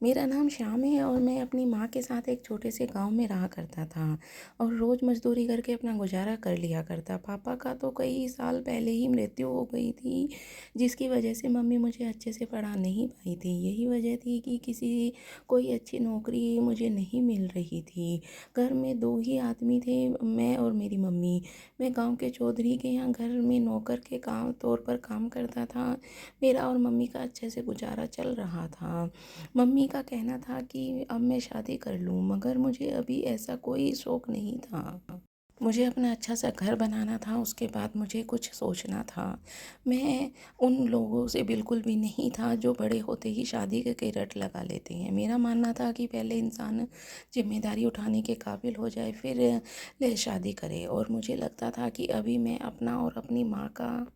मेरा नाम श्याम है और मैं अपनी माँ के साथ एक छोटे से गांव में रहा करता था और रोज़ मज़दूरी करके अपना गुजारा कर लिया करता। पापा का तो कई साल पहले ही मृत्यु हो गई थी, जिसकी वजह से मम्मी मुझे अच्छे से पढ़ा नहीं पाई थी। यही वजह थी कि किसी कोई अच्छी नौकरी मुझे नहीं मिल रही थी। घर में 2 ही आदमी थे, मैं और मेरी मम्मी। मैं गाँव के चौधरी के यहाँ घर में नौकर के काम तौर पर काम करता था। मेरा और मम्मी का अच्छे से गुजारा चल रहा था। मम्मी का कहना था कि अब मैं शादी कर लूँ, मगर मुझे अभी ऐसा कोई शौक़ नहीं था। मुझे अपना अच्छा सा घर बनाना था, उसके बाद मुझे कुछ सोचना था। मैं उन लोगों से बिल्कुल भी नहीं था जो बड़े होते ही शादी के रट लगा लेते हैं। मेरा मानना था कि पहले इंसान ज़िम्मेदारी उठाने के काबिल हो जाए, फिर ले शादी करे। और मुझे लगता था कि अभी मैं अपना और अपनी माँ का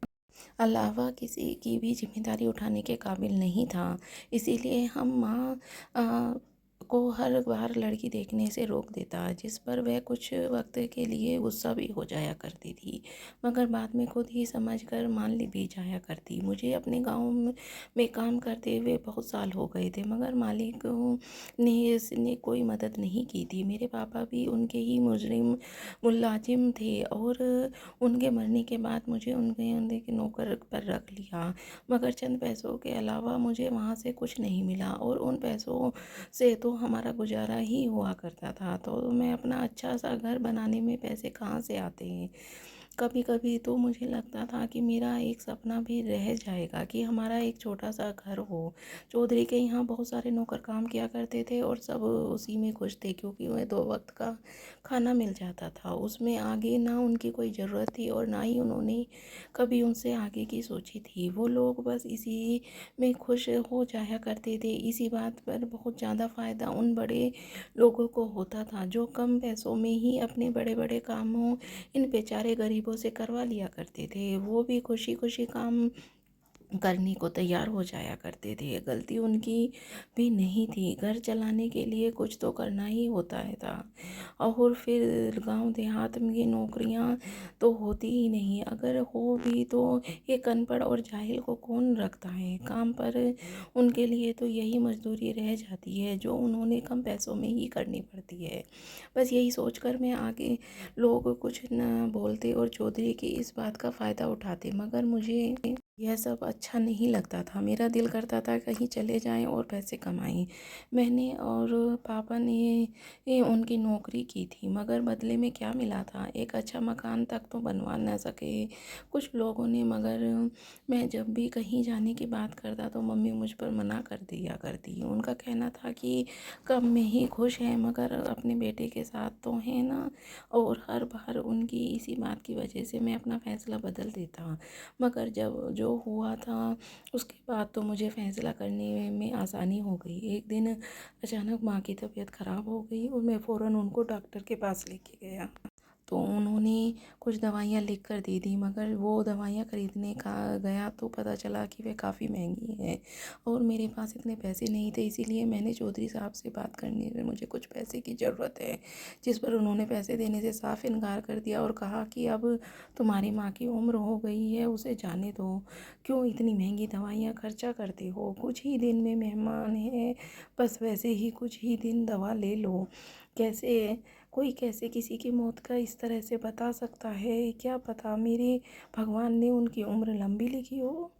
अलावा किसी की भी ज़िम्मेदारी उठाने के काबिल नहीं था। इसीलिए हम माँ को हर बार लड़की देखने से रोक देता, जिस पर वह कुछ वक्त के लिए गुस्सा भी हो जाया करती थी, मगर बाद में खुद ही समझकर मान ली भी जाया करती। मुझे अपने गाँव में काम करते हुए बहुत साल हो गए थे, मगर मालिकों ने इसने कोई मदद नहीं की थी। मेरे पापा भी उनके ही मुलाजिम थे और उनके मरने के बाद मुझे उनके उनके नौकर पर रख लिया, मगर चंद पैसों के अलावा मुझे वहाँ से कुछ नहीं मिला और उन पैसों से तो हमारा गुजारा ही हुआ करता था। तो मैं अपना अच्छा सा घर बनाने में पैसे कहाँ से आते हैं। कभी कभी तो मुझे लगता था कि मेरा एक सपना भी रह जाएगा कि हमारा एक छोटा सा घर हो। चौधरी के यहाँ बहुत सारे नौकर काम किया करते थे और सब उसी में खुश थे, क्योंकि वह 2 वक्त का खाना मिल जाता था। उसमें आगे ना उनकी कोई ज़रूरत थी और ना ही उन्होंने कभी उनसे आगे की सोची थी। वो लोग बस इसी में खुश हो जाया करते थे। इसी बात पर बहुत ज़्यादा फ़ायदा उन बड़े लोगों को होता था जो कम पैसों में ही अपने बड़े बड़े कामों इन बेचारे गरीबों से करवा लिया करते थे। वो भी खुशी खुशी काम करने को तैयार हो जाया करते थे। गलती उनकी भी नहीं थी, घर चलाने के लिए कुछ तो करना ही होता है था। और फिर गांव देहात में नौकरियां तो होती ही नहीं, अगर हो भी तो एक अनपढ़ और जाहिल को कौन रखता है काम पर। उनके लिए तो यही मजदूरी रह जाती है जो उन्होंने कम पैसों में ही करनी पड़ती है। बस यही सोचकर मैं आगे लोग कुछ न बोलते और चौधरी की इस बात का फ़ायदा उठाते, मगर मुझे यह सब अच्छा नहीं लगता था। मेरा दिल करता था कहीं चले जाएं और पैसे कमाएं। मैंने और पापा ने उनकी नौकरी की थी, मगर बदले में क्या मिला था, एक अच्छा मकान तक तो बनवा ना सके कुछ लोगों ने। मगर मैं जब भी कहीं जाने की बात करता तो मम्मी मुझ पर मना कर दिया करती। उनका कहना था कि कब में ही खुश है, मगर अपने बेटे के साथ तो है ना। और हर बार उनकी इसी बात की वजह से मैं अपना फ़ैसला बदल देता, मगर जब जो हुआ था उसके बाद तो मुझे फ़ैसला करने में आसानी हो गई। एक दिन अचानक माँ की तबीयत ख़राब हो गई और मैं फ़ौरन उनको डॉक्टर के पास लेके गया। तो उन्होंने कुछ दवाइयाँ लिख कर दे दी, मगर वो दवाइयाँ ख़रीदने का गया तो पता चला कि वे काफ़ी महंगी हैं और मेरे पास इतने पैसे नहीं थे। इसीलिए मैंने चौधरी साहब से बात करने में मुझे कुछ पैसे की ज़रूरत है, जिस पर उन्होंने पैसे देने से साफ इनकार कर दिया और कहा कि अब तुम्हारी माँ की उम्र हो गई है, उसे जाने दो, क्यों इतनी महंगी दवाइयाँ खर्चा करते हो, कुछ ही दिन में मेहमान हैं, बस वैसे ही कुछ ही दिन दवा ले लो। कैसे कोई कैसे किसी की मौत का इस तरह से बता सकता है, क्या पता मेरे भगवान ने उनकी उम्र लंबी लिखी हो।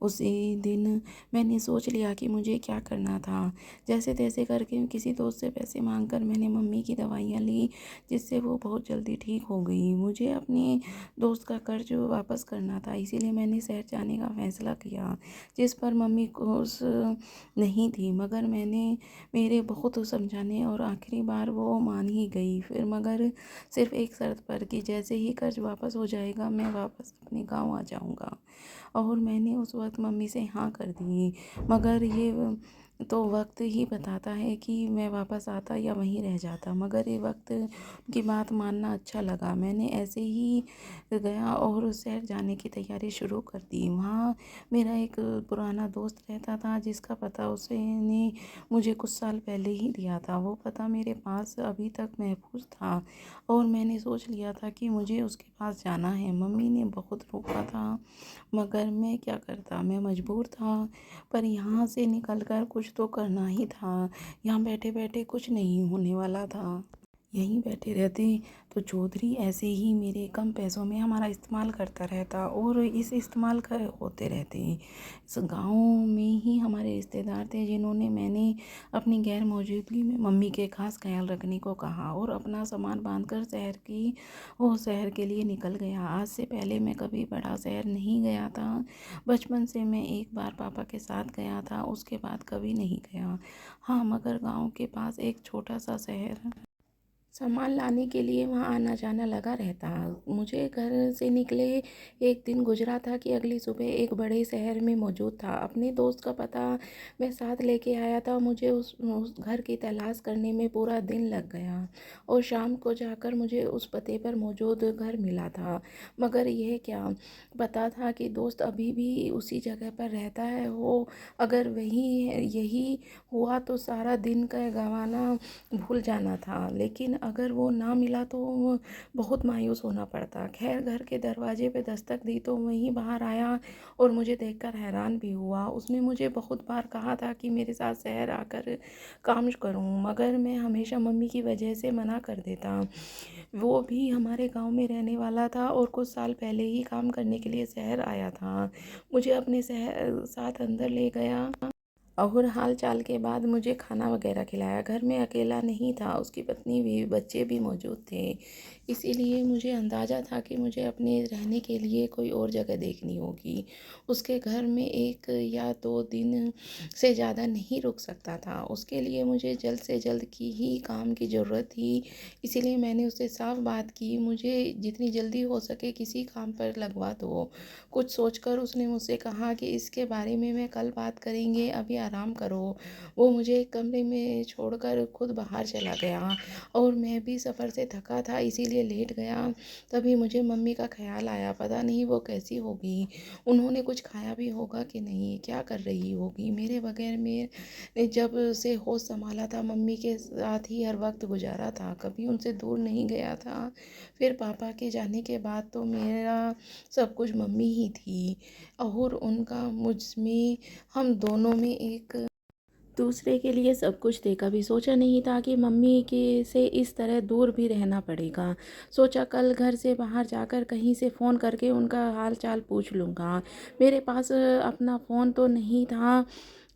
उसी दिन मैंने सोच लिया कि मुझे क्या करना था। जैसे तैसे करके किसी दोस्त से पैसे मांगकर मैंने मम्मी की दवाइयाँ ली, जिससे वो बहुत जल्दी ठीक हो गई। मुझे अपने दोस्त का कर्ज वापस करना था, इसीलिए मैंने शहर जाने का फ़ैसला किया, जिस पर मम्मी खुश नहीं थी, मगर मैंने मेरे बहुत समझाने और आखिरी बार वो मान ही गई। फिर मगर सिर्फ एक शर्त पर कि जैसे ही कर्ज वापस हो जाएगा मैं वापस अपने गाँव आ जाऊँगा। और मैंने उस वक्त मम्मी से हाँ कर दी, मगर ये तो वक्त ही बताता है कि मैं वापस आता या वहीं रह जाता, मगर ये वक्त की बात मानना अच्छा लगा। मैंने ऐसे ही गया और शहर जाने की तैयारी शुरू कर दी। वहाँ मेरा एक पुराना दोस्त रहता था, जिसका पता उसने मुझे कुछ साल पहले ही दिया था। वो पता मेरे पास अभी तक महफूज था और मैंने सोच लिया था कि मुझे उसके पास जाना है। मम्मी ने बहुत रोका था, मगर मैं क्या करता, मैं मजबूर था। पर यहाँ से निकलकर कुछ कुछ तो करना ही था। यहाँ बैठे बैठे कुछ नहीं होने वाला था। यहीं बैठे रहते तो चौधरी ऐसे ही मेरे कम पैसों में हमारा इस्तेमाल करता रहता और इस इस्तेमाल कर होते रहते। इस गाँव में ही हमारे रिश्तेदार थे जिन्होंने मैंने अपनी गैर मौजूदगी में मम्मी के खास ख्याल रखने को कहा और अपना सामान बांधकर शहर के लिए निकल गया। आज से पहले मैं कभी बड़ा शहर नहीं गया था। बचपन से मैं एक बार पापा के साथ गया था, उसके बाद कभी नहीं गया। हाँ, मगर गाँव के पास एक छोटा सा शहर सामान लाने के लिए वहाँ आना जाना लगा रहता। मुझे घर से निकले एक दिन गुजरा था कि अगली सुबह एक बड़े शहर में मौजूद था। अपने दोस्त का पता मैं साथ लेके आया था। मुझे उस घर की तलाश करने में पूरा दिन लग गया और शाम को जाकर मुझे उस पते पर मौजूद घर मिला था। मगर यह क्या पता था कि दोस्त अभी भी उसी जगह पर रहता है। वो अगर यही हुआ तो सारा दिन का गंवाना भूल जाना था, लेकिन अगर वो ना मिला तो बहुत मायूस होना पड़ता। खैर, घर के दरवाजे पे दस्तक दी तो वहीं बाहर आया और मुझे देखकर हैरान भी हुआ। उसने मुझे बहुत बार कहा था कि मेरे साथ शहर आकर काम करूं, मगर मैं हमेशा मम्मी की वजह से मना कर देता। वो भी हमारे गांव में रहने वाला था और कुछ साल पहले ही काम करने के लिए शहर आया था। मुझे अपने शहर साथ अंदर ले गया और हाल चाल के बाद मुझे खाना वगैरह खिलाया। घर में अकेला नहीं था, उसकी पत्नी भी बच्चे भी मौजूद थे। इसीलिए मुझे अंदाज़ा था कि मुझे अपने रहने के लिए कोई और जगह देखनी होगी। उसके घर में 1 या 2 दिन से ज़्यादा नहीं रुक सकता था। उसके लिए मुझे जल्द से जल्द की ही काम की ज़रूरत थी। इसीलिए मैंने उससे साफ बात की, मुझे जितनी जल्दी हो सके किसी काम पर लगवा दो। कुछ सोचकर उसने मुझसे कहा कि इसके बारे में मैं कल बात करेंगे, अभी आराम करो। वो मुझे एक कमरे में छोड़कर खुद बाहर चला गया और मैं भी सफ़र से थका था इसीलिए लेट गया। तभी मुझे मम्मी का ख्याल आया, पता नहीं वो कैसी होगी, उन्होंने कुछ खाया भी होगा कि नहीं, क्या कर रही होगी। मेरे बगैर में जब से होश संभाला था मम्मी के साथ ही हर वक्त गुजारा था, कभी उनसे दूर नहीं गया था। फिर पापा के जाने के बाद तो मेरा सब कुछ मम्मी ही थी और उनका मुझ में, हम दोनों में एक दूसरे के लिए सब कुछ थे। कभी सोचा नहीं था कि मम्मी के से इस तरह दूर भी रहना पड़ेगा। सोचा कल घर से बाहर जाकर कहीं से फ़ोन करके उनका हाल चाल पूछ लूँगा। मेरे पास अपना फ़ोन तो नहीं था,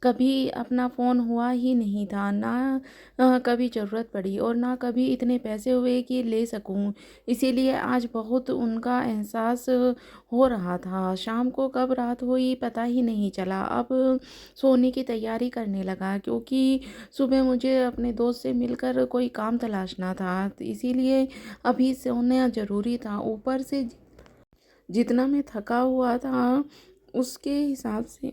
कभी अपना फ़ोन हुआ ही नहीं था, ना कभी ज़रूरत पड़ी और ना कभी इतने पैसे हुए कि ले सकूं। इसीलिए आज बहुत उनका एहसास हो रहा था। शाम को कब रात हुई पता ही नहीं चला। अब सोने की तैयारी करने लगा क्योंकि सुबह मुझे अपने दोस्त से मिलकर कोई काम तलाशना था, तो इसीलिए अभी सोना ज़रूरी था। ऊपर से जितना मैं थका हुआ था उसके हिसाब से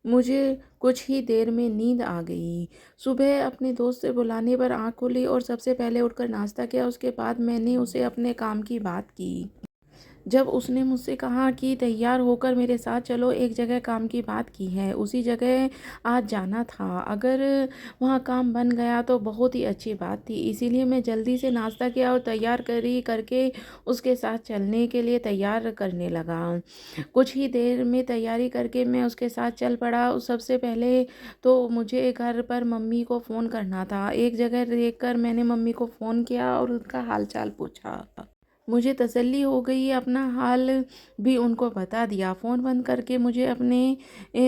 मुझे कुछ ही देर में नींद आ गई। सुबह अपने दोस्त से बुलाने पर आँख खुली और सबसे पहले उठकर नाश्ता किया। उसके बाद मैंने उसे अपने काम की बात की। जब उसने मुझसे कहा कि तैयार होकर मेरे साथ चलो, एक जगह काम की बात की है, उसी जगह आज जाना था। अगर वहाँ काम बन गया तो बहुत ही अच्छी बात थी। इसीलिए मैं जल्दी से नाश्ता किया और तैयार करी करके उसके साथ चलने के लिए तैयार करने लगा। कुछ ही देर में तैयारी करके मैं उसके साथ चल पड़ा। सबसे पहले तो मुझे घर पर मम्मी को फ़ोन करना था। एक जगह देखकर मैंने मम्मी को फ़ोन किया और उनका हाल चाल पूछा। मुझे तसल्ली हो गई, अपना हाल भी उनको बता दिया। फ़ोन बंद करके मुझे अपने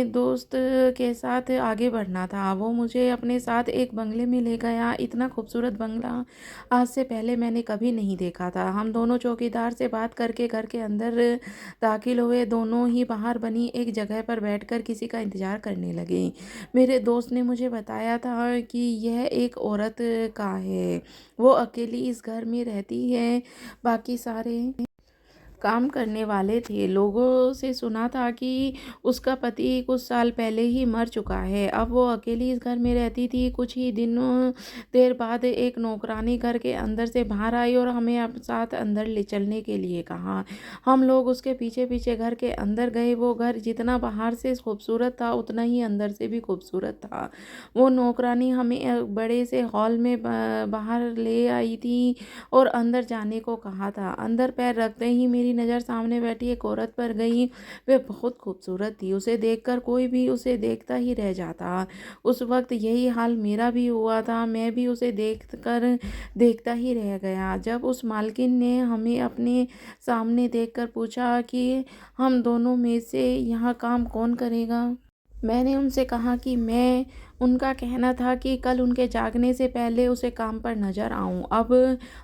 दोस्त के साथ आगे बढ़ना था। वो मुझे अपने साथ एक बंगले में ले गया। इतना खूबसूरत बंगला आज से पहले मैंने कभी नहीं देखा था। हम दोनों चौकीदार से बात करके घर के अंदर दाखिल हुए। दोनों ही बाहर बनी एक जगह पर बैठकर किसी का इंतज़ार करने लगे। मेरे दोस्त ने मुझे बताया था कि यह एक औरत का है, वो अकेली इस घर में रहती है, बाकी सारे काम करने वाले थे। लोगों से सुना था कि उसका पति कुछ साल पहले ही मर चुका है। अब वो अकेली इस घर में रहती थी। कुछ ही दिनों देर बाद एक नौकरानी घर के अंदर से बाहर आई और हमें साथ अंदर ले चलने के लिए कहा। हम लोग उसके पीछे पीछे घर के अंदर गए। वो घर जितना बाहर से खूबसूरत था उतना ही अंदर से भी खूबसूरत था। वो नौकरानी हमें बड़े से हॉल में बाहर ले आई थी और अंदर जाने को कहा था। अंदर पैर रखते ही मेरी नज़र सामने बैठी एक औरत पर गई, वह बहुत खूबसूरत थी। उसे देखकर कोई भी उसे देखता ही रह जाता। उस वक़्त यही हाल मेरा भी हुआ था, मैं भी उसे देखकर देखता ही रह गया। जब उस मालकिन ने हमें अपने सामने देखकर पूछा कि हम दोनों में से यहाँ काम कौन करेगा? मैंने उनसे कहा कि मैं उनका कहना था कि कल उनके जागने से पहले उसे काम पर नज़र आऊँ। अब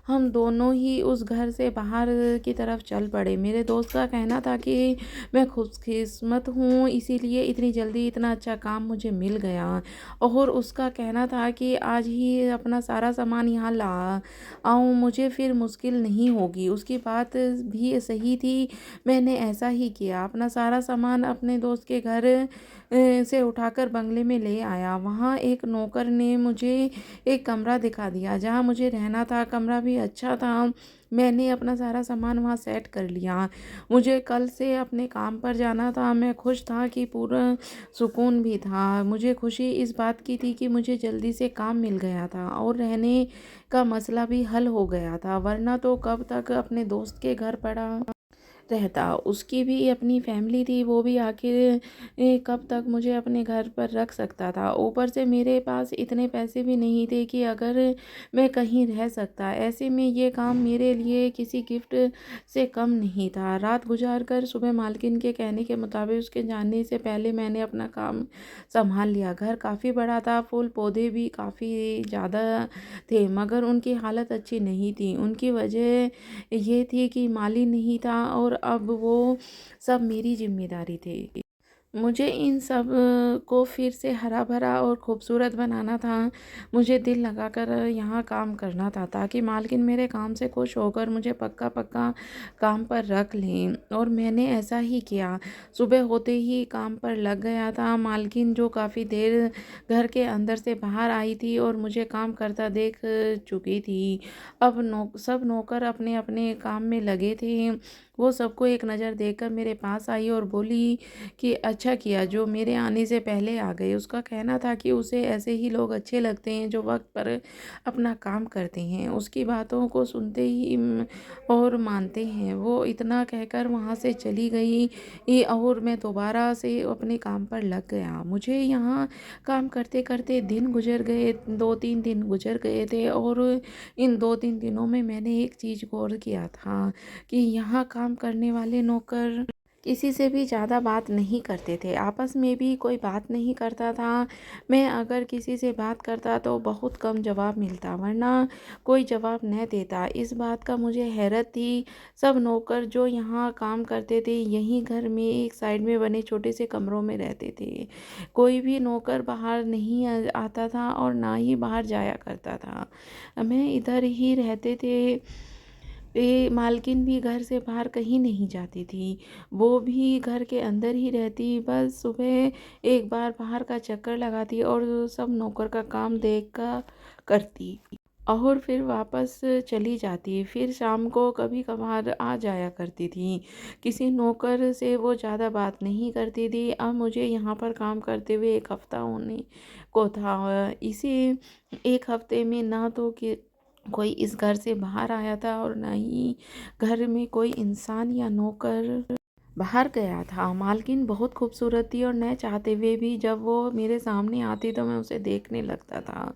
हम दोनों ही उस घर से बाहर की तरफ चल पड़े। मेरे दोस्त का कहना था कि मैं खुशकिस्मत हूँ, इसीलिए इतनी जल्दी इतना अच्छा काम मुझे मिल गया। और उसका कहना था कि आज ही अपना सारा सामान यहाँ ला आऊँ, मुझे फिर मुश्किल नहीं होगी। उसकी बात भी सही थी। मैंने ऐसा ही किया। अपना सारा सामान अपने दोस्त के घर से उठाकर बंगले में ले आया। वहाँ एक नौकर ने मुझे एक कमरा दिखा दिया जहाँ मुझे रहना था। कमरा भी अच्छा था। मैंने अपना सारा सामान वहाँ सेट कर लिया। मुझे कल से अपने काम पर जाना था। मैं खुश था कि पूरा सुकून भी था। मुझे खुशी इस बात की थी कि मुझे जल्दी से काम मिल गया था और रहने का मसला भी हल हो गया था, वरना तो कब तक अपने दोस्त के घर पड़ा रहता। उसकी भी अपनी फैमिली थी, वो भी आखिर कब तक मुझे अपने घर पर रख सकता था। ऊपर से मेरे पास इतने पैसे भी नहीं थे कि अगर मैं कहीं रह सकता। ऐसे में ये काम मेरे लिए किसी गिफ्ट से कम नहीं था। रात गुजार कर सुबह मालकिन के कहने के मुताबिक उसके जाने से पहले मैंने अपना काम संभाल लिया। घर काफ़ी बड़ा था, फूल पौधे भी काफ़ी ज़्यादा थे, मगर उनकी हालत अच्छी नहीं थी। उनकी वजह ये थी कि माली नहीं था और अब वो सब मेरी ज़िम्मेदारी थी। मुझे इन सब को फिर से हरा-भरा और खूबसूरत बनाना था। मुझे दिल लगाकर यहाँ काम करना था ताकि मालकिन मेरे काम से खुश होकर मुझे पक्का-पक्का काम पर रख लें, और मैंने ऐसा ही किया। सुबह होते ही काम पर लग गया था। मालकिन जो काफ़ी देर घर के अंदर से बाहर आई थी और मुझे काम करता देख चुकी थी। अब सब नौकर अपने-अपने काम में लगे थे। वो सबको एक नज़र देखकर मेरे पास आई और बोली कि अच्छा किया जो मेरे आने से पहले आ गए। उसका कहना था कि उसे ऐसे ही लोग अच्छे लगते हैं जो वक़्त पर अपना काम करते हैं, उसकी बातों को सुनते ही और मानते हैं। वो इतना कहकर वहाँ से चली गई और मैं दोबारा से अपने काम पर लग गया। मुझे यहाँ काम करते-करते दिन गुज़र गए, 2-3 दिन गुज़र गए थे, और इन 2-3 दिनों में मैंने एक चीज़ गौर किया था कि यहाँ काम करने वाले नौकर किसी से भी ज़्यादा बात नहीं करते थे, आपस में भी कोई बात नहीं करता था। मैं अगर किसी से बात करता तो बहुत कम जवाब मिलता, वरना कोई जवाब न देता। इस बात का मुझे हैरत थी। सब नौकर जो यहाँ काम करते थे यहीं घर में एक साइड में बने छोटे से कमरों में रहते थे। कोई भी नौकर बाहर नहीं आता था और ना ही बाहर जाया करता था। मैं इधर ही रहते थे। मालकिन भी घर से बाहर कहीं नहीं जाती थी, वो भी घर के अंदर ही रहती। बस सुबह एक बार बाहर का चक्कर लगाती और सब नौकर का काम देख कर करती और फिर वापस चली जाती। फिर शाम को कभी कभार आ जाया करती थी। किसी नौकर से वो ज़्यादा बात नहीं करती थी। अब मुझे यहाँ पर काम करते हुए 1 हफ्ता होने को था। इसी 1 हफ्ते में ना तो कि कोई इस घर से बाहर आया था और ना ही घर में कोई इंसान या नौकर बाहर गया था। मालकिन बहुत खूबसूरत थी और न चाहते हुए भी जब वो मेरे सामने आती तो मैं उसे देखने लगता था,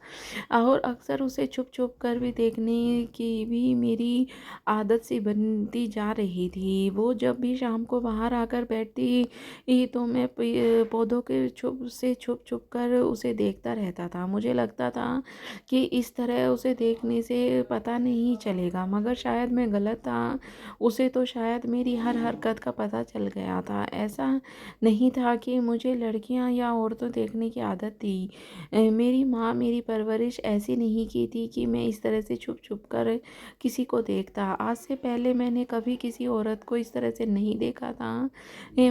और अक्सर उसे छुप छुप कर भी देखने की भी मेरी आदत सी बनती जा रही थी। वो जब भी शाम को बाहर आकर बैठती तो मैं पौधों के छुप छुप कर उसे देखता रहता था। मुझे लगता था कि इस तरह उसे देखने से पता नहीं चलेगा, मगर शायद मैं गलत था। उसे तो शायद मेरी हर हरकत का पता चल गया था। ऐसा नहीं था कि मुझे लड़कियां या औरतें देखने की आदत थी। मेरी माँ मेरी परवरिश ऐसी नहीं की थी कि मैं इस तरह से छुप छुप कर किसी को देखता। आज से पहले मैंने कभी किसी औरत को इस तरह से नहीं देखा था।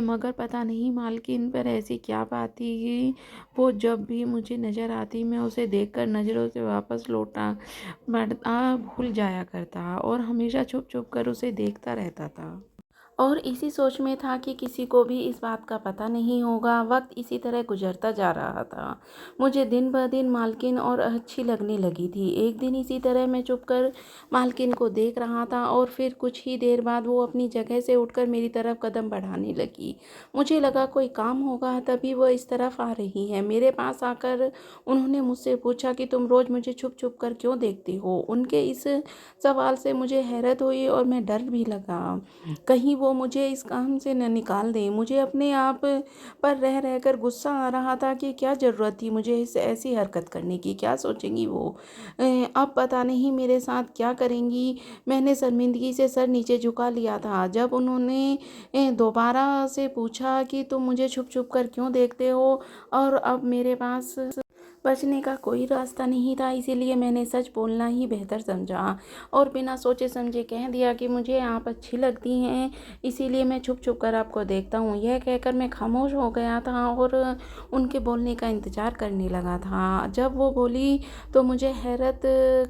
मगर पता नहीं मालकिन पर ऐसी क्या बात थी कि वो जब भी मुझे नज़र आती मैं उसे देखकर नज़रों से वापस लौटा भूल जाया करता और हमेशा छुप छुप कर उसे देखता रहता था। और इसी सोच में था कि किसी को भी इस बात का पता नहीं होगा। वक्त इसी तरह गुजरता जा रहा था। मुझे दिन ब दिन मालकिन और अच्छी लगने लगी थी। एक दिन इसी तरह मैं चुपकर मालकिन को देख रहा था और फिर कुछ ही देर बाद वो अपनी जगह से उठकर मेरी तरफ कदम बढ़ाने लगी। मुझे लगा कोई काम होगा, तभी वो इस तरफ आ रही है। मेरे पास आकर उन्होंने मुझसे पूछा कि तुम रोज़ मुझे छुप छुप कर क्यों देखती हो। उनके इस सवाल से मुझे हैरत हुई और मैं डर भी लगा, कहीं वो मुझे इस काम से न निकाल दें। मुझे अपने आप पर रह रहकर गुस्सा आ रहा था कि क्या ज़रूरत थी मुझे इस ऐसी हरकत करने की, क्या सोचेंगी वो। अब पता नहीं मेरे साथ क्या करेंगी। मैंने शर्मिंदगी से सर नीचे झुका लिया था। जब उन्होंने दोबारा से पूछा कि तुम मुझे छुप छुप कर क्यों देखते हो, और अब मेरे पास बचने का कोई रास्ता नहीं था, इसीलिए मैंने सच बोलना ही बेहतर समझा और बिना सोचे समझे कह दिया कि मुझे आप अच्छी लगती हैं, इसीलिए मैं छुप छुप कर आपको देखता हूँ। यह कहकर मैं खामोश हो गया था और उनके बोलने का इंतज़ार करने लगा था। जब वो बोली तो मुझे हैरत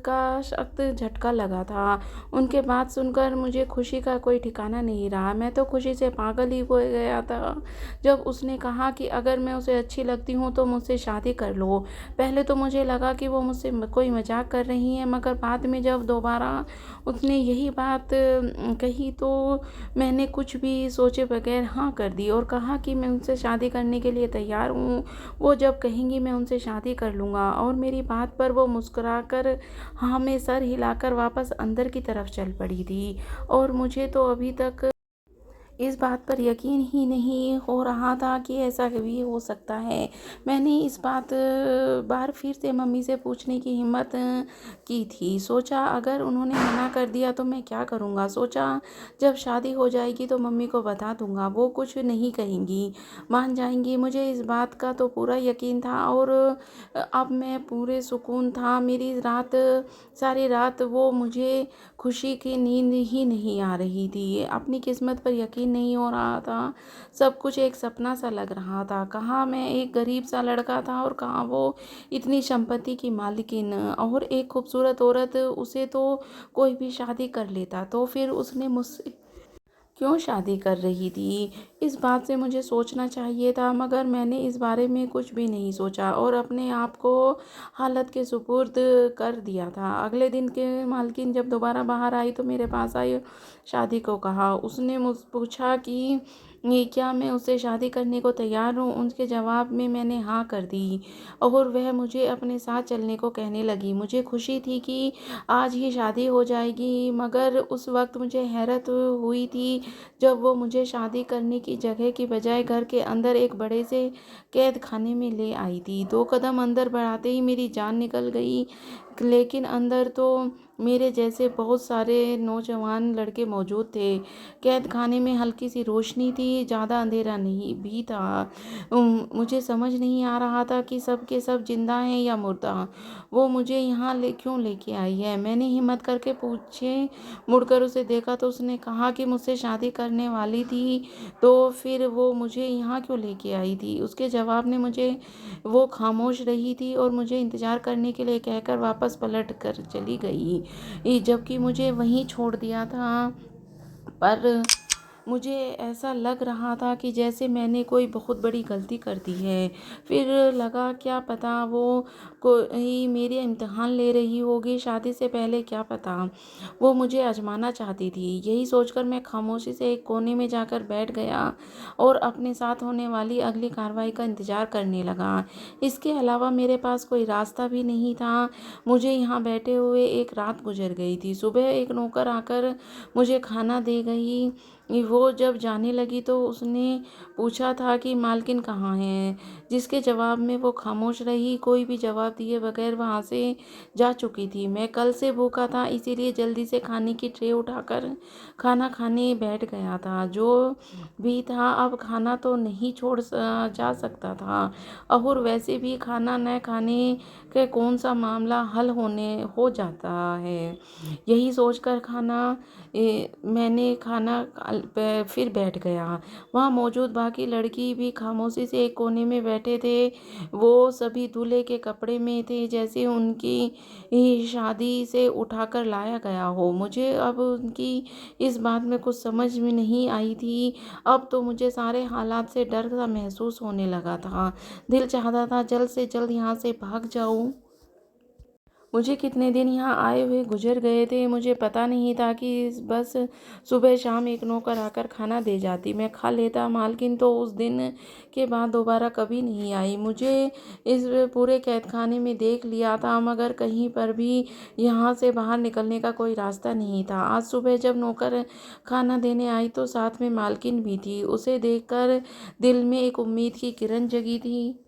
का सख्त झटका लगा था। उनके बात सुनकर मुझे खुशी का कोई ठिकाना नहीं रहा। मैं तो खुशी से पागल ही हो गया था जब उसने कहा कि अगर मैं उसे अच्छी लगती हूँ तो मुझसे शादी कर लो। पहले तो मुझे लगा कि वो मुझसे कोई मजाक कर रही हैं, मगर बाद में जब दोबारा उसने यही बात कही तो मैंने कुछ भी सोचे बगैर हाँ कर दी और कहा कि मैं उनसे शादी करने के लिए तैयार हूँ। वो जब कहेंगी मैं उनसे शादी कर लूँगा। और मेरी बात पर वो मुस्कुराकर हाँ में सर हिलाकर वापस अंदर की तरफ चल पड़ी थी। और मुझे तो अभी तक इस बात पर यकीन ही नहीं हो रहा था कि ऐसा भी हो सकता है। मैंने इस बार फिर से मम्मी से पूछने की हिम्मत की थी। सोचा अगर उन्होंने मना कर दिया तो मैं क्या करूँगा। सोचा जब शादी हो जाएगी तो मम्मी को बता दूँगा, वो कुछ नहीं कहेंगी, मान जाएंगी। मुझे इस बात का तो पूरा यकीन था और अब मैं पूरे सुकून था। मेरी सारी रात वो मुझे खुशी की नींद ही नहीं आ रही थी। अपनी किस्मत पर यकीन नहीं हो रहा था। सब कुछ एक सपना सा लग रहा था। कहाँ मैं एक गरीब सा लड़का था और कहाँ वो इतनी संपत्ति की मालकिन और एक खूबसूरत औरत। उसे तो कोई भी शादी कर लेता, तो फिर उसने मुझसे क्यों शादी कर रही थी। इस बात से मुझे सोचना चाहिए था, मगर मैंने इस बारे में कुछ भी नहीं सोचा और अपने आप को हालत के सुपुर्द कर दिया था। अगले दिन के मालकिन जब दोबारा बाहर आई तो मेरे पास आई, शादी को कहा। उसने मुझ पूछा कि ये क्या मैं उससे शादी करने को तैयार हूँ। उनके जवाब में मैंने हाँ कर दी और वह मुझे अपने साथ चलने को कहने लगी। मुझे खुशी थी कि आज ही शादी हो जाएगी, मगर उस वक्त मुझे हैरत हुई थी जब वो मुझे शादी करने की जगह की बजाय घर के अंदर एक बड़े से कैद खाने में ले आई थी। 2 कदम अंदर बढ़ाते ही मेरी जान निकल गई, लेकिन अंदर तो मेरे जैसे बहुत सारे नौजवान लड़के मौजूद थे। कैद खाने में हल्की सी रोशनी थी, ज़्यादा अंधेरा नहीं भी था। मुझे समझ नहीं आ रहा था कि सब के सब जिंदा हैं या मुर्दा। वो मुझे यहाँ क्यों लेके आई है। मैंने हिम्मत करके पूछे, मुड़कर उसे देखा तो उसने कहा कि मुझसे शादी करने वाली थी, तो फिर वो मुझे यहाँ क्यों लेके आई थी। उसके जवाब ने मुझे वो खामोश रही थी और मुझे इंतज़ार करने के लिए कहकर वापस पलट कर चली गई, जबकि मुझे वहीं छोड़ दिया था। पर मुझे ऐसा लग रहा था कि जैसे मैंने कोई बहुत बड़ी गलती कर दी है। फिर लगा क्या पता वो कोई मेरे इम्तिहान ले रही होगी शादी से पहले, क्या पता वो मुझे आजमाना चाहती थी। यही सोचकर मैं खामोशी से एक कोने में जाकर बैठ गया और अपने साथ होने वाली अगली कार्रवाई का इंतज़ार करने लगा। इसके अलावा मेरे पास कोई रास्ता भी नहीं था। मुझे यहाँ बैठे हुए एक रात गुजर गई थी। सुबह एक नौकर आकर मुझे खाना दे गई। वो जब जाने लगी तो उसने पूछा था कि मालकिन कहाँ है, जिसके जवाब में वो खामोश रही। कोई भी जवाब दिए बगैर वहाँ से जा चुकी थी। मैं कल से भूखा था, इसीलिए जल्दी से खाने की ट्रे उठाकर खाना खाने बैठ गया था। जो भी था अब खाना तो नहीं जा सकता था, और वैसे भी खाना न खाने के कौन सा मामला हल हो जाता है। यही सोचकर मैंने खाना फिर बैठ गया। वहाँ मौजूद बाकी लड़की भी खामोशी से एक कोने में बैठे थे। वो सभी दूल्हे के कपड़े में थे, जैसे उनकी ही शादी से उठाकर लाया गया हो। मुझे अब उनकी इस बात में कुछ समझ में नहीं आई थी। अब तो मुझे सारे हालात से डर सा महसूस होने लगा था। दिल चाहता था जल्द से जल्द यहाँ से भाग जाऊं। मुझे कितने दिन यहाँ आए हुए गुजर गए थे, मुझे पता नहीं था कि बस सुबह शाम एक नौकर आकर खाना दे जाती, मैं खा लेता। मालकिन तो उस दिन के बाद दोबारा कभी नहीं आई। मुझे इस पूरे कैदखाने में देख लिया था, मगर कहीं पर भी यहाँ से बाहर निकलने का कोई रास्ता नहीं था। आज सुबह जब नौकर खाना देने आई तो साथ में मालकिन भी थी। उसे देखकर दिल में एक उम्मीद की किरण जगी थी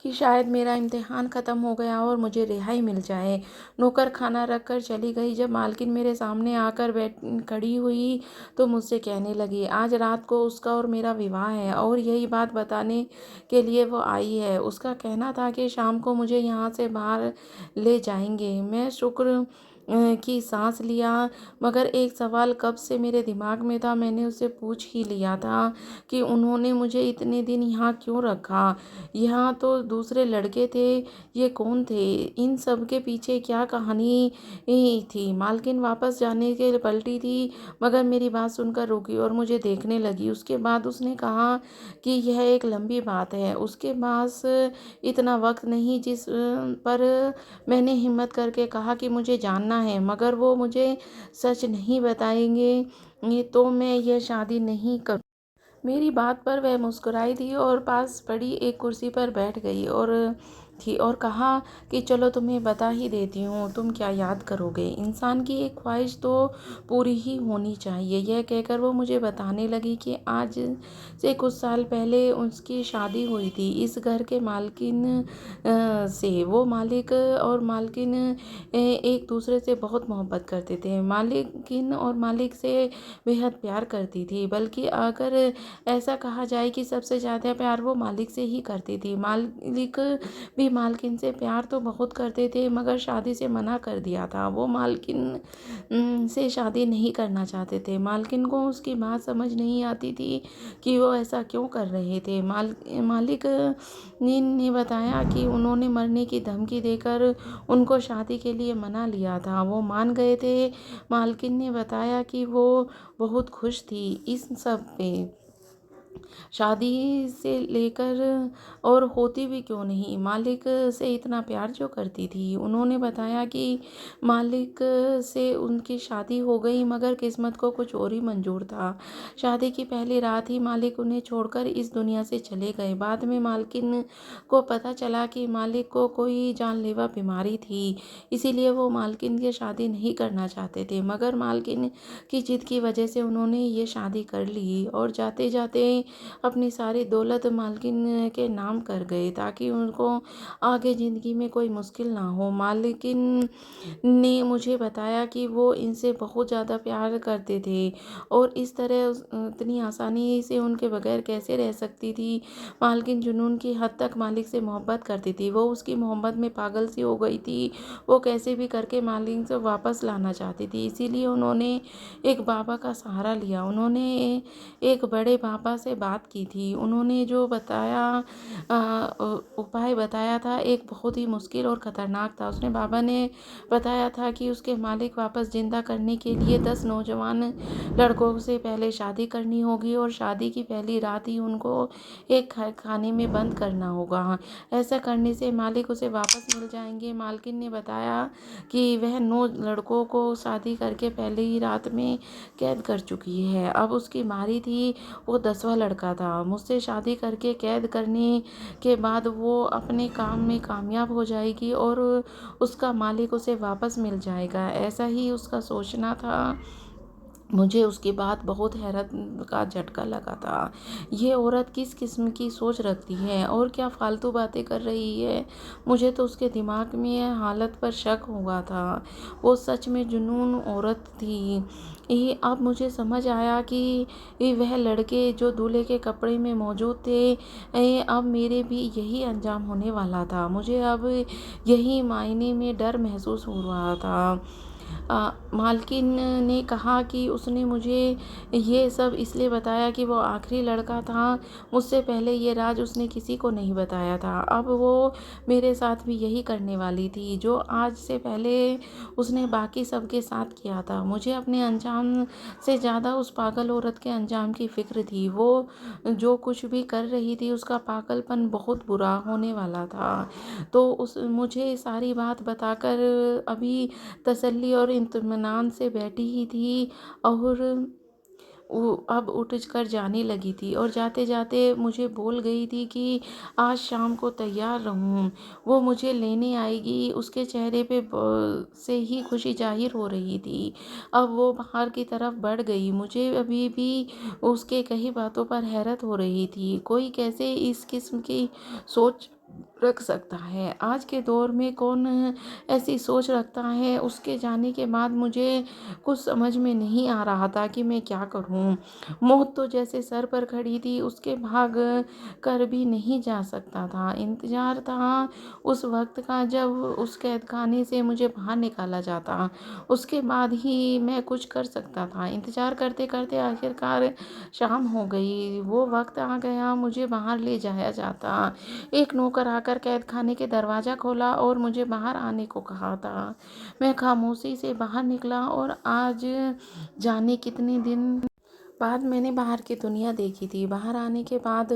कि शायद मेरा इम्तिहान ख़त्म हो गया और मुझे रिहाई मिल जाए। नौकर खाना रख कर चली गई। जब मालकिन मेरे सामने आकर बैठ खड़ी हुई तो मुझसे कहने लगी, आज रात को उसका और मेरा विवाह है और यही बात बताने के लिए वो आई है। उसका कहना था कि शाम को मुझे यहाँ से बाहर ले जाएंगे। मैं शुक्र की सांस लिया, मगर एक सवाल कब से मेरे दिमाग में था, मैंने उससे पूछ ही लिया था कि उन्होंने मुझे इतने दिन यहाँ क्यों रखा। यहाँ तो दूसरे लड़के थे, ये कौन थे, इन सब के पीछे क्या कहानी थी। मालकिन वापस जाने के लिए पलटी थी, मगर मेरी बात सुनकर रुकी और मुझे देखने लगी। उसके बाद उसने कहा कि यह एक लंबी बात है, उसके पास इतना वक्त नहीं। जिस पर मैंने हिम्मत करके कहा कि मुझे जानना है, मगर वो मुझे सच नहीं बताएंगे तो मैं यह शादी नहीं कर। मेरी बात पर वह मुस्कुराई थी और पास पड़ी एक कुर्सी पर बैठ गई और कहा कि चलो तुम्हें बता ही देती हूँ, तुम क्या याद करोगे। इंसान की एक ख्वाहिश तो पूरी ही होनी चाहिए। यह कहकर वो मुझे बताने लगी कि आज से कुछ साल पहले उसकी शादी हुई थी इस घर के मालकिन से। वो मालिक और मालकिन एक दूसरे से बहुत मोहब्बत करते थे। मालिकिन और मालिक से बेहद प्यार करती थी, बल्कि अगर ऐसा कहा जाए कि सबसे ज़्यादा प्यार वो मालिक से ही करती थी। मालिक भी मालकिन से प्यार तो बहुत करते थे, मगर शादी से मना कर दिया था। वो मालकिन से शादी नहीं करना चाहते थे। मालकिन को उसकी बात समझ नहीं आती थी कि वो ऐसा क्यों कर रहे थे। मालिक ने बताया कि उन्होंने मरने की धमकी देकर उनको शादी के लिए मना लिया था। वो मान गए थे। मालकिन ने बताया कि वो बहुत खुश थी इस सब पे, शादी से लेकर, और होती भी क्यों नहीं, मालिक से इतना प्यार जो करती थी। उन्होंने बताया कि मालिक से उनकी शादी हो गई, मगर किस्मत को कुछ और ही मंजूर था। शादी की पहली रात ही मालिक उन्हें छोड़कर इस दुनिया से चले गए। बाद में मालकिन को पता चला कि मालिक को कोई जानलेवा बीमारी थी, इसीलिए वो मालकिन की शादी नहीं करना चाहते थे, मगर मालकिन की जिद की वजह से उन्होंने ये शादी कर ली और जाते जाते अपनी सारी दौलत मालकिन के नाम कर गए, ताकि उनको आगे ज़िंदगी में कोई मुश्किल ना हो। मालकिन ने मुझे बताया कि वो इनसे बहुत ज़्यादा प्यार करते थे और इस तरह इतनी आसानी से उनके बगैर कैसे रह सकती थी। मालकिन जुनून की हद तक मालिक से मोहब्बत करती थी। वो उसकी मोहब्बत में पागल सी हो गई थी। वो कैसे भी करके मालिक से वापस लाना चाहती थी, इसीलिए उन्होंने एक बाबा का सहारा लिया। उन्होंने एक बड़े बाबा से बात की थी। उन्होंने जो बताया उपाय बताया था एक बहुत ही मुश्किल और ख़तरनाक था। उसने बाबा ने बताया था कि उसके मालिक वापस ज़िंदा करने के लिए 10 नौजवान लड़कों से पहले शादी करनी होगी और शादी की पहली रात ही उनको एक खाने में बंद करना होगा। ऐसा करने से मालिक उसे वापस मिल जाएंगे। मालकिन ने बताया कि वह 9 लड़कों को शादी करके पहले ही रात में कैद कर चुकी है। अब उसकी बारी थी, वो 10वां लड़का था। मुझसे शादी करके कैद करने के बाद वो अपने काम में कामयाब हो जाएगी और उसका मालिक उसे वापस मिल जाएगा, ऐसा ही उसका सोचना था। मुझे उसकी बात बहुत हैरत का झटका लगा था। ये औरत किस किस्म की सोच रखती है और क्या फालतू बातें कर रही है। मुझे तो उसके दिमाग में हालत पर शक हुआ था। वो सच में जुनून औरत थी। ये अब मुझे समझ आया कि वह लड़के जो दूल्हे के कपड़े में मौजूद थे, अब मेरे भी यही अंजाम होने वाला था। मुझे अब यही मायने में डर महसूस हो रहा था। मालकिन ने कहा कि उसने मुझे ये सब इसलिए बताया कि वो आखिरी लड़का था, मुझसे पहले ये राज उसने किसी को नहीं बताया था। अब वो मेरे साथ भी यही करने वाली थी जो आज से पहले उसने बाकी सबके साथ किया था। मुझे अपने अंजाम से ज़्यादा उस पागल औरत के अंजाम की फ़िक्र थी। वो जो कुछ भी कर रही थी उसका पागलपन बहुत बुरा होने वाला था। तो उस मुझे सारी बात बताकर अभी तसल्ली और इत्मीनान से बैठी ही थी और वो अब उठ कर जाने लगी थी और जाते जाते मुझे बोल गई थी कि आज शाम को तैयार रहूं, वो मुझे लेने आएगी। उसके चेहरे पे से ही खुशी जाहिर हो रही थी। अब वो बाहर की तरफ बढ़ गई। मुझे अभी भी उसके कई बातों पर हैरत हो रही थी। कोई कैसे इस किस्म की सोच रख सकता है? आज के दौर में कौन ऐसी सोच रखता है? उसके जाने के बाद मुझे कुछ समझ में नहीं आ रहा था कि मैं क्या करूं। मौत तो जैसे सर पर खड़ी थी, उसके भाग कर भी नहीं जा सकता था। इंतजार था उस वक्त का जब उस कैद खाने से मुझे बाहर निकाला जाता, उसके बाद ही मैं कुछ कर सकता था। इंतजार करते करते आखिरकार शाम हो गई। वो वक्त आ गया, मुझे बाहर ले जाया जाता। एक नौकर आकर कैद खाने के दरवाज़ा खोला और मुझे बाहर आने को कहा था। मैं खामोशी से बाहर निकला और आज जाने कितने दिन बाद मैंने बाहर की दुनिया देखी थी। बाहर आने के बाद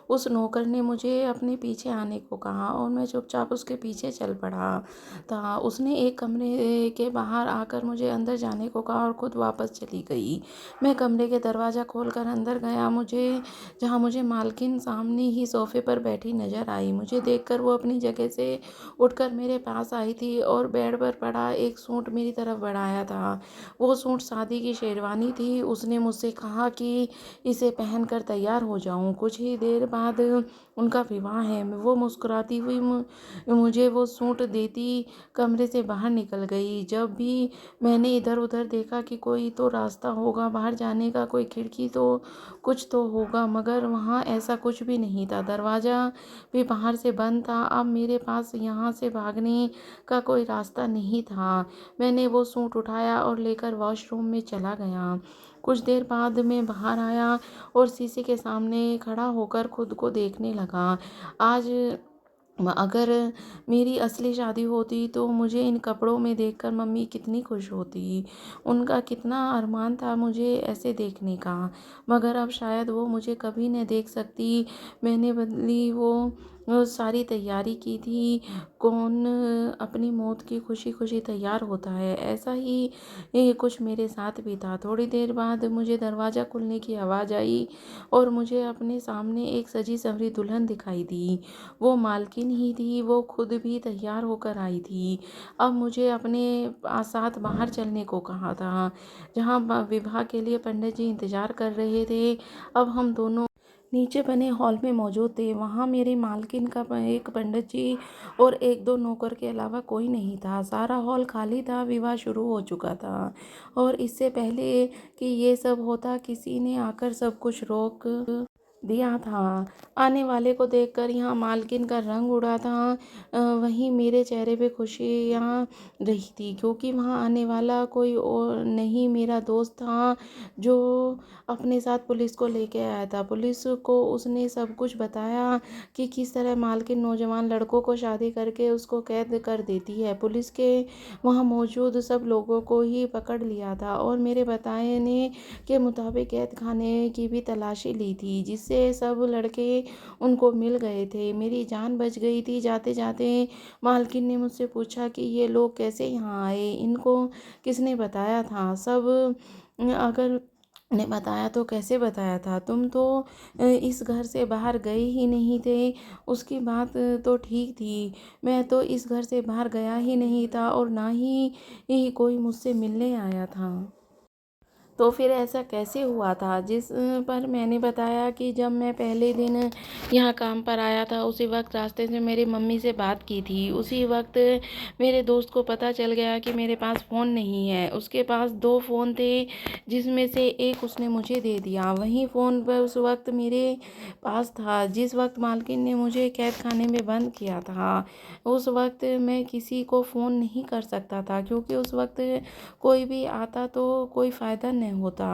उस नौकर ने मुझे अपने पीछे आने को कहा और मैं चुपचाप उसके पीछे चल पड़ा था। उसने एक कमरे के बाहर आकर मुझे अंदर जाने को कहा और खुद वापस चली गई। मैं कमरे के दरवाज़ा खोलकर अंदर गया, जहाँ मुझे मालकिन सामने ही सोफे पर बैठी नजर आई। मुझे देखकर वो अपनी जगह से उठकर मेरे पास आई थी और बेड पर पड़ा एक सूट मेरी तरफ बढ़ाया था। वो सूट शादी की शेरवानी थी। उसने मुझसे कहा कि इसे पहनकर तैयार हो जाऊं। कुछ ही देर बाद उनका विवाह है। वो मुस्कुराती हुई मुझे वो सूट देती कमरे से बाहर निकल गई। जब भी मैंने इधर उधर देखा कि कोई तो रास्ता होगा बाहर जाने का, कोई खिड़की तो कुछ तो होगा, मगर वहाँ ऐसा कुछ भी नहीं था। दरवाज़ा भी बाहर से बंद था। अब मेरे पास यहाँ से भागने का कोई रास्ता नहीं था। मैंने वो सूट उठाया और लेकर वॉशरूम में चला गया। कुछ देर बाद मैं बाहर आया और शीशे के सामने खड़ा होकर खुद को देखने लगा। आज अगर मेरी असली शादी होती तो मुझे इन कपड़ों में देखकर मम्मी कितनी खुश होती। उनका कितना अरमान था मुझे ऐसे देखने का, मगर अब शायद वो मुझे कभी न देख सकती। मैंने बदली वो सारी तैयारी की थी। कौन अपनी मौत की खुशी खुशी तैयार होता है? ऐसा ही ये कुछ मेरे साथ भी था। थोड़ी देर बाद मुझे दरवाज़ा खुलने की आवाज़ आई और मुझे अपने सामने एक सजी संवरी दुल्हन दिखाई दी। वो मालकिन ही थी। वो खुद भी तैयार होकर आई थी। अब मुझे अपने साथ बाहर चलने को कहा था, जहाँ विवाह के लिए पंडित जी इंतजार कर रहे थे। अब हम दोनों नीचे बने हॉल में मौजूद थे। वहाँ मेरी मालकिन का एक पंडित जी और एक दो नौकर के अलावा कोई नहीं था। सारा हॉल खाली था। विवाह शुरू हो चुका था और इससे पहले कि ये सब होता किसी ने आकर सब कुछ रोक दिया था। आने वाले को देखकर यहाँ मालकिन का रंग उड़ा था। वहीं मेरे चेहरे पे खुशियाँ रही थी, क्योंकि वहाँ आने वाला कोई और नहीं, मेरा दोस्त था जो अपने साथ पुलिस को लेके आया था। पुलिस को उसने सब कुछ बताया कि किस तरह मालकिन नौजवान लड़कों को शादी करके उसको कैद कर देती है। पुलिस के वहाँ मौजूद सब लोगों को ही पकड़ लिया था और मेरे बताने के मुताबिक कैद खाने की भी तलाशी ली थी, जिससे सब लड़के उनको मिल गए थे। मेरी जान बच गई थी। जाते जाते मालकिन ने मुझसे पूछा कि ये लोग कैसे यहाँ आए, इनको किसने बताया था? सब अगर ने बताया तो कैसे बताया था? तुम तो इस घर से बाहर गए ही नहीं थे। उसकी बात तो ठीक थी। मैं तो इस घर से बाहर गया ही नहीं था और ना ही कोई मुझसे मिलने आया था। तो फिर ऐसा कैसे हुआ था? जिस पर मैंने बताया कि जब मैं पहले दिन यहाँ काम पर आया था, उसी वक्त रास्ते से मेरी मम्मी से बात की थी। उसी वक्त मेरे दोस्त को पता चल गया कि मेरे पास फ़ोन नहीं है। उसके पास 2 फ़ोन थे, जिसमें से एक उसने मुझे दे दिया। वही फ़ोन पर उस वक्त मेरे पास था जिस वक्त मालकिन ने मुझे कैद खाने में बंद किया था। उस वक्त मैं किसी को फ़ोन नहीं कर सकता था, क्योंकि उस वक्त कोई भी आता तो कोई फ़ायदा नहीं होता।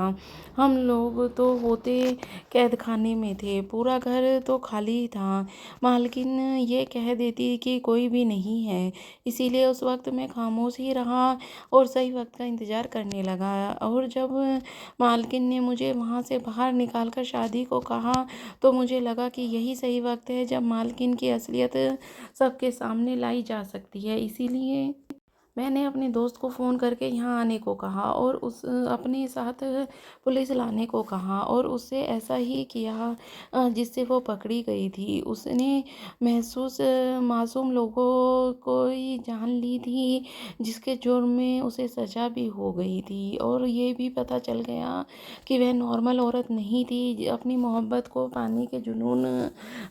हम लोग तो होते कैद खाने में थे, पूरा घर तो खाली था। मालकिन ये कह देती कि कोई भी नहीं है, इसीलिए उस वक्त मैं खामोश ही रहा और सही वक्त का इंतज़ार करने लगा। और जब मालकिन ने मुझे वहाँ से बाहर निकाल कर शादी को कहा, तो मुझे लगा कि यही सही वक्त है जब मालकिन की असलियत सबके सामने लाई जा सकती है। इसीलिए मैंने अपने दोस्त को फ़ोन करके यहाँ आने को कहा और उस अपने साथ पुलिस लाने को कहा, और उससे ऐसा ही किया जिससे वो पकड़ी गई थी। उसने महसूस मासूम लोगों को ही जान ली थी, जिसके जुर्म में उसे सज़ा भी हो गई थी। और ये भी पता चल गया कि वह नॉर्मल औरत नहीं थी, अपनी मोहब्बत को पाने के जुनून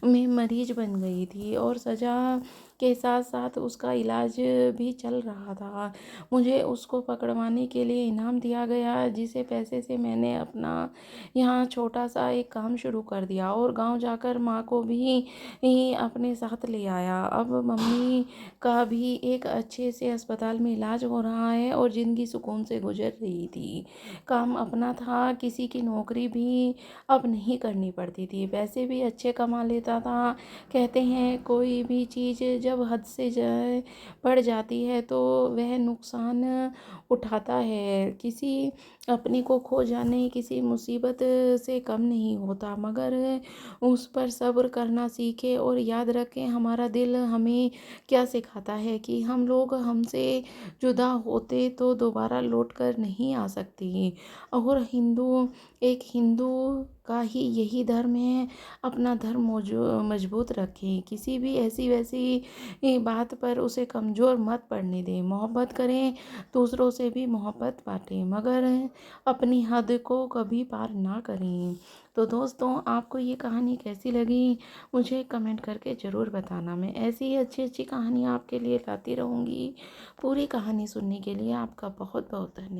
में मरीज बन गई थी, और सज़ा के साथ साथ उसका इलाज भी चल रहा था। मुझे उसको पकड़वाने के लिए इनाम दिया गया, जिसे पैसे से मैंने अपना यहाँ छोटा सा एक काम शुरू कर दिया और गांव जाकर माँ को भी ही अपने साथ ले आया। अब मम्मी का भी एक अच्छे से अस्पताल में इलाज हो रहा है और ज़िंदगी सुकून से गुजर रही थी। काम अपना था, किसी की नौकरी भी अब नहीं करनी पड़ती थी, पैसे भी अच्छे कमा लेता था। कहते हैं कोई भी चीज़ जब हद से जाए बढ़ जाती है तो वह नुकसान उठाता है। किसी अपने को खो जाने किसी मुसीबत से कम नहीं होता, मगर उस पर सब्र करना सीखे और याद रखें हमारा दिल हमें क्या सिखाता है कि हम लोग हमसे जुदा होते तो दोबारा लौट कर नहीं आ सकती। और एक हिंदू का ही यही धर्म है, अपना धर्म मजबूत रखें, किसी भी ऐसी वैसी बात पर उसे कमज़ोर मत पड़ने दें। मोहब्बत करें, दूसरों से भी मोहब्बत बांटें, मगर अपनी हद को कभी पार ना करें। तो दोस्तों, आपको ये कहानी कैसी लगी मुझे कमेंट करके ज़रूर बताना। मैं ऐसी ही अच्छी अच्छी कहानियाँ आपके लिए लाती रहूँगी। पूरी कहानी सुनने के लिए आपका बहुत बहुत धन्यवाद।